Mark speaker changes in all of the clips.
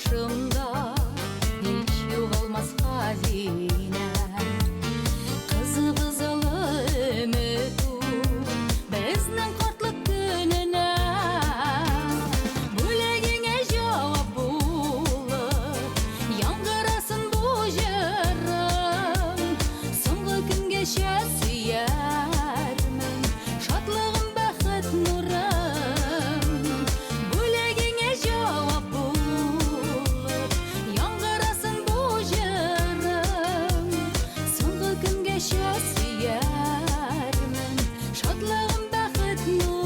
Speaker 1: башымда еш жоғалмас хазина, қызы-қызылы үміту біздің қартлық күніне. Бөлегіңе жауап болып яңғырасын бұл жырым, соңғы күнге сүйермін шатлығым бақыт нұрым. Бөлегіңе жауап болып яңғырасын бұл жырым, соңғы күнге сүйермін шатлығым бақыт нұрым.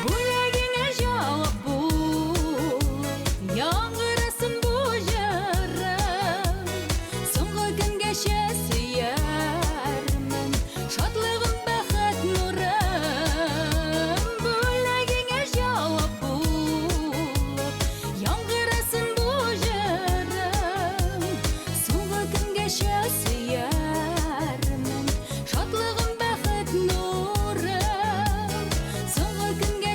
Speaker 1: Бөлегіңе жауап болып яңғырасын бұл жырым, соңғы күнге сүйермін шатлығым бақыт нұрым. Бөлегіңе жауап болып яңғырасын бұл жырым, соңғы күнге сүйермін шатлығым бақыт нұрым. Соңғы күнге